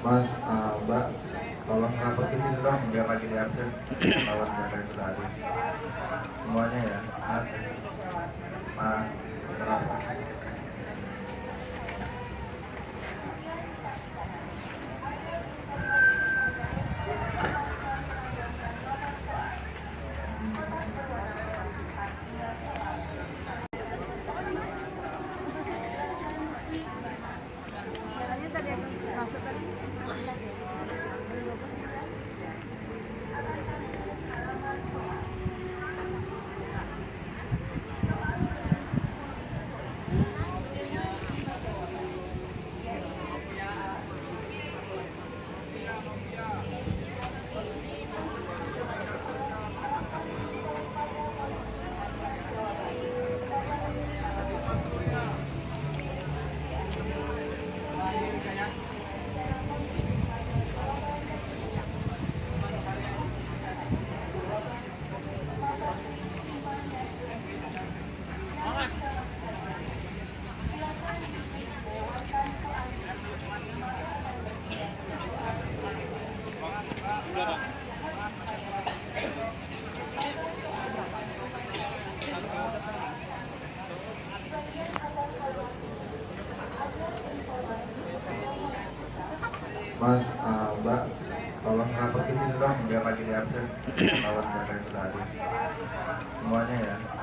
Mas, Mbak, tolong rapor ke sini dong, biar lagi di absen lawan siapa yang sudah hadir. Semuanya ya, Mas, rapor. Mas, Mbak, tolong rapor ke sini dong, biar lagi di absen lawan siapa yang sudah hadir. Semuanya ya.